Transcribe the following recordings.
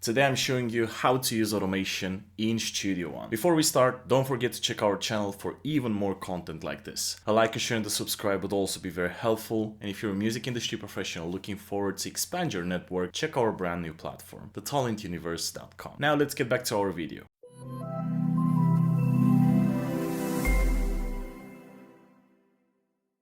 Today I'm showing you how to use automation in Studio One. Before we start, don't forget to check our channel for even more content like this. A like, a share and a subscribe would also be very helpful, and if you're a music industry professional looking forward to expand your network, check our brand new platform, thetalentuniverse.com. Now let's get back to our video.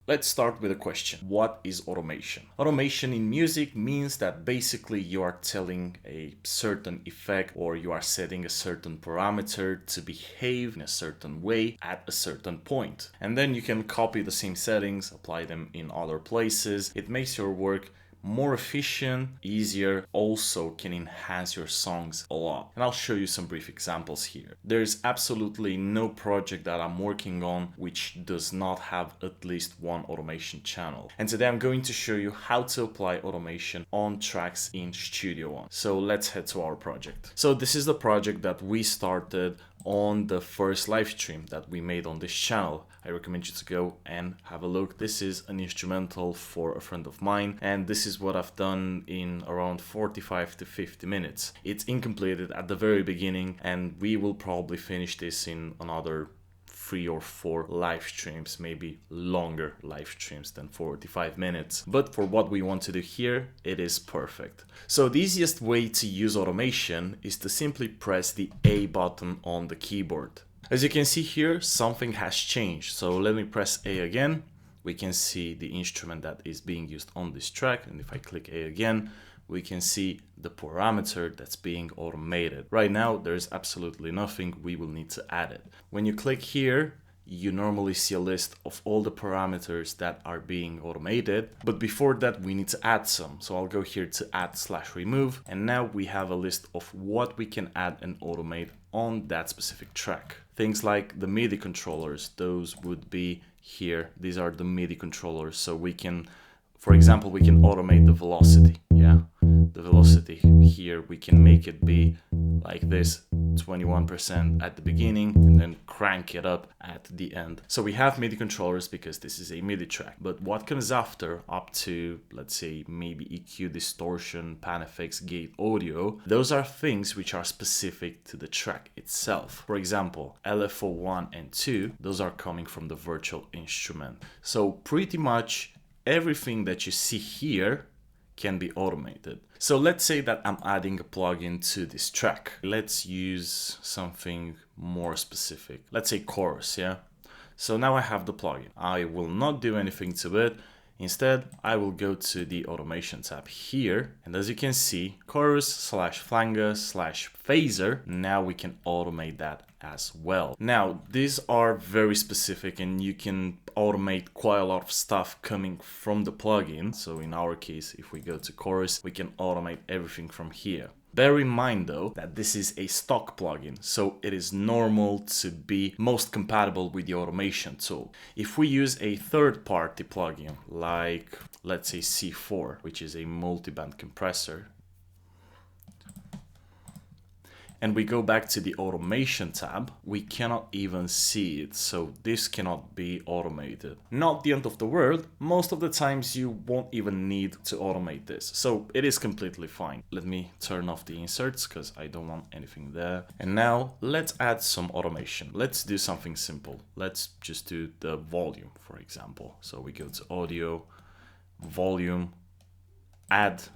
Let's start with a question. What is automation? Automation in music means that basically you are telling a certain effect or you are setting a certain parameter to behave in a certain way at a certain point. And then you can copy the same settings, apply them in other places. It makes your work more efficient, easier, also can enhance your songs a lot. And I'll show you some brief examples here. There's absolutely no project that I'm working on which does not have at least one automation channel. And today I'm going to show you how to apply automation on tracks in Studio One. So let's head to our project. So this is the project that we started on the first live stream that we made on this channel. I recommend you to go and have a look. This is an instrumental for a friend of mine, and this is what I've done in around 45 to 50 minutes. It's incompleted at the very beginning, and we will probably finish this in another 3 or 4 live streams, maybe longer live streams than 45 minutes. But for what we want to do here, it is perfect. So the easiest way to use automation is to simply press the A button on the keyboard. As you can see here, something has changed. So let me press A again. We can see the instrument that is being used on this track. And if I click A again, we can see the parameter that's being automated. Right now, there's absolutely nothing. We will need to add it. When you click here, you normally see a list of all the parameters that are being automated. But before that, we need to add some. So I'll go here to add/remove. And now we have a list of what we can add and automate on that specific track. Things like the MIDI controllers, those would be here. These are the MIDI controllers. So we can, for example, we can automate the velocity. Yeah, the velocity here, we can make it be like this, 21% at the beginning and then crank it up at the end. So we have MIDI controllers because this is a MIDI track. But what comes after, up to, let's say, maybe EQ, distortion, pan effects, gate, audio, those are things which are specific to the track itself. For example, LFO 1 and 2, those are coming from the virtual instrument. So pretty much everything that you see here can be automated. So let's say that I'm adding a plugin to this track. Let's use something more specific. Let's say chorus, yeah? So now I have the plugin. I will not do anything to it. Instead, I will go to the automation tab here. And as you can see, chorus/flanger/phaser, now we can automate that as well. Now, these are very specific and you can automate quite a lot of stuff coming from the plugin. So in our case, if we go to chorus, we can automate everything from here. Bear in mind though that this is a stock plugin, so it is normal to be most compatible with the automation tool. If we use a third-party plugin like, let's say C4, which is a multiband compressor, and we go back to the automation tab, we cannot even see it, so this cannot be automated. Not the end of the world, most of the times you won't even need to automate this, so it is completely fine. Let me turn off the inserts because I don't want anything there. And now let's add some automation. Let's do something simple. Let's just do the volume, for example. So we go to audio, volume, add,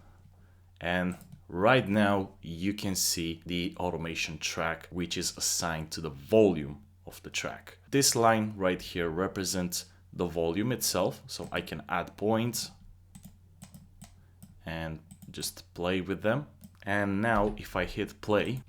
and right now, you can see the automation track, which is assigned to the volume of the track. This line right here represents the volume itself, so I can add points and just play with them. And now if I hit play,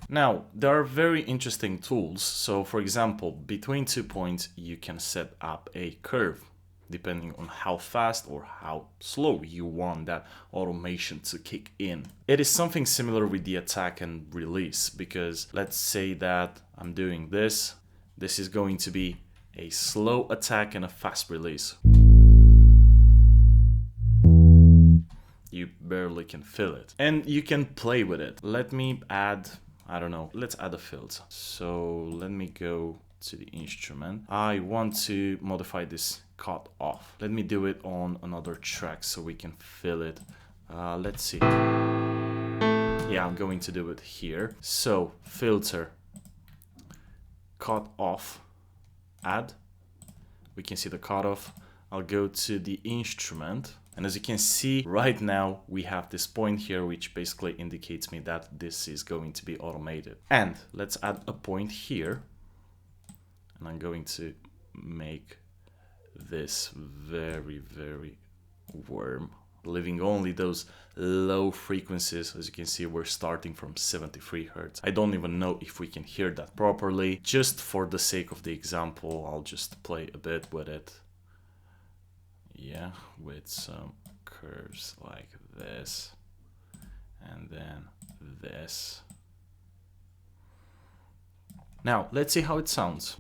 now, there are very interesting tools. So for example, between 2 points, you can set up a curve depending on how fast or how slow you want that automation to kick in. It is something similar with the attack and release, because let's say that I'm doing this. This is going to be a slow attack and a fast release. You barely can feel it. And you can play with it. Let me add, I don't know, let's add a filter. So let me go to the instrument. I want to modify this cut off. Let me do it on another track so we can fill it. Let's see. Yeah, I'm going to do it here. So filter, cut off, add. We can see the cutoff. I'll go to the instrument. And as you can see right now, we have this point here, which basically indicates me that this is going to be automated. And let's add a point here. And I'm going to make this very, very warm, leaving only those low frequencies. As you can see, we're starting from 73 Hertz. I don't even know if we can hear that properly. Just for the sake of the example, I'll just play a bit with it. Yeah, with some curves like this, and then this. Now, let's see how it sounds.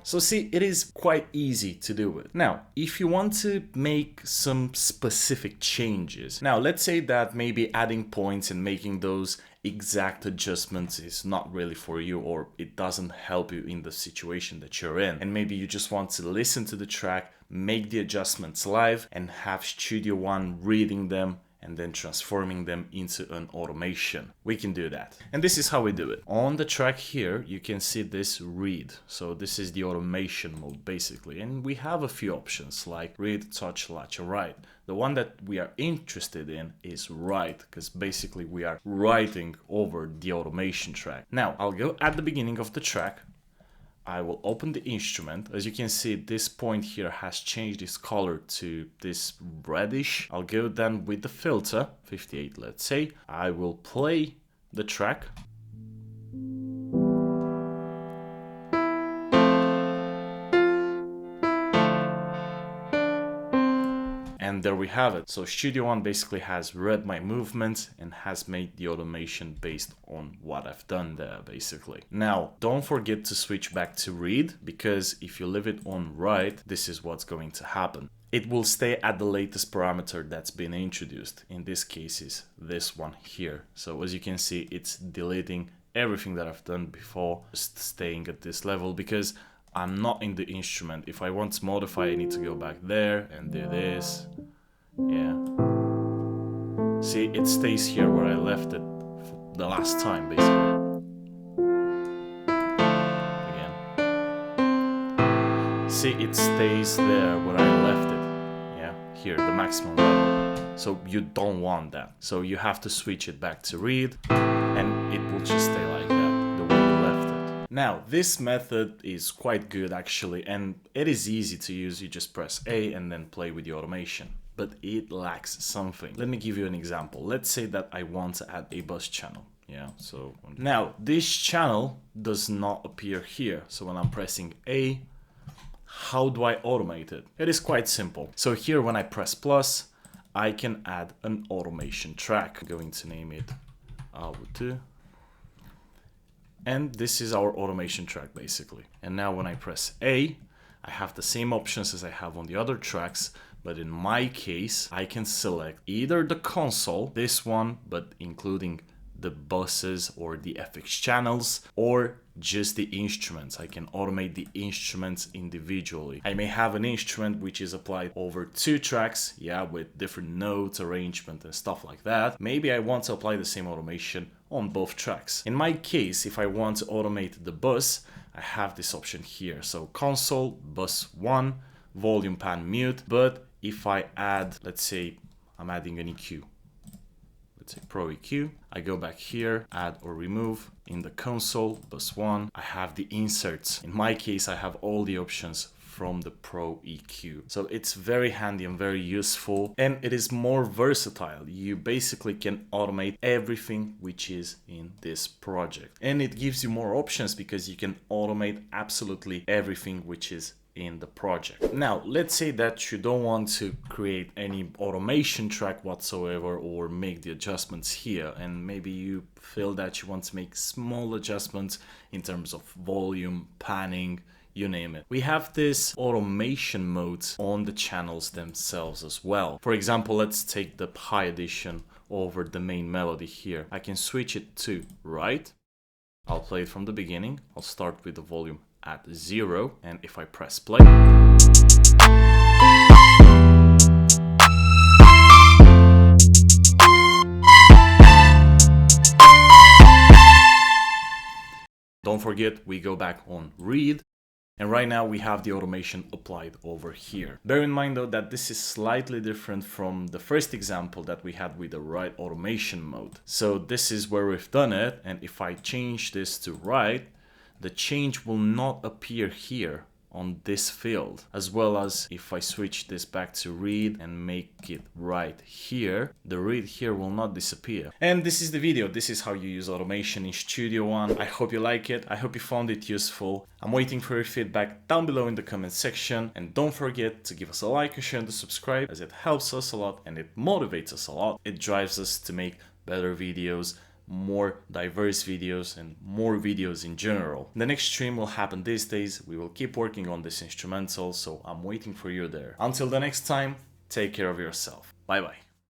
So see, it is quite easy to do it. Now, if you want to make some specific changes, now let's say that maybe adding points and making those exact adjustments is not really for you, or it doesn't help you in the situation that you're in, and maybe you just want to listen to the track, make the adjustments live, and have Studio One reading them and then transforming them into an automation. We can do that. And this is how we do it. On the track here, you can see this read. So this is the automation mode basically. And we have a few options like read, touch, latch, or write. The one that we are interested in is write, because basically we are writing over the automation track. Now, I'll go at the beginning of the track. I will open the instrument. As you can see, this point here has changed its color to this reddish. I'll go then with the filter, 58 let's say. I will play the track. And there we have it. So Studio One basically has read my movements and has made the automation based on what I've done there, basically. Now, don't forget to switch back to read, because if you leave it on write, this is what's going to happen. It will stay at the latest parameter that's been introduced. In this case is this one here. So as you can see, it's deleting everything that I've done before, just staying at this level, because I'm not in the instrument. If I want to modify, I need to go back there and do this. Yeah. See, it stays here where I left it the last time, basically. Again. See, it stays there where I left it. Yeah, here, the maximum level. So you don't want that. So you have to switch it back to read, and it will just stay like that. Now, this method is quite good actually, and it is easy to use. You just press A and then play with the automation, but it lacks something. Let me give you an example. Let's say that I want to add a bus channel. Yeah, so now this channel does not appear here. So when I'm pressing A, how do I automate it? It is quite simple. So here when I press plus, I can add an automation track. I'm going to name it Auto. And this is our automation track basically. And now when I press A, I have the same options as I have on the other tracks, but in my case, I can select either the console, this one, but including the buses or the FX channels, or just the instruments. I can automate the instruments individually. I may have an instrument which is applied over 2 tracks, yeah, with different notes, arrangement and stuff like that. Maybe I want to apply the same automation on both tracks. In my case, if I want to automate the bus, I have this option here. So console, bus 1, volume pan mute, but if I add, let's say I'm adding an EQ, let's say Pro EQ, I go back here, add or remove. In the console, bus 1, I have the inserts. In my case, I have all the options from the Pro EQ. So it's very handy and very useful, and it is more versatile. You basically can automate everything which is in this project. And it gives you more options because you can automate absolutely everything which is in the project. Now, let's say that you don't want to create any automation track whatsoever or make the adjustments here, and maybe you feel that you want to make small adjustments in terms of volume, panning, you name it. We have this automation mode on the channels themselves as well. For example, let's take the high edition over the main melody here. I can switch it to right. I'll play it from the beginning. I'll start with the volume at 0, and if I press play, don't forget we go back on read, and right now we have the automation applied over here. Bear in mind though that this is slightly different from the first example that we had with the right automation mode. So this is where we've done it, and if I change this to right, the change will not appear here on this field, as well as if I switch this back to read and make it right here, the read here will not disappear. And this is the video. This is how you use automation in Studio One. I hope you like it. I hope you found it useful. I'm waiting for your feedback down below in the comment section, and don't forget to give us a like, a share and to subscribe, as it helps us a lot and it motivates us a lot. It drives us to make better videos, more diverse videos, and more videos in general. The next stream will happen these days. We will keep working on this instrumental, so I'm waiting for you there. Until the next time, take care of yourself. Bye bye.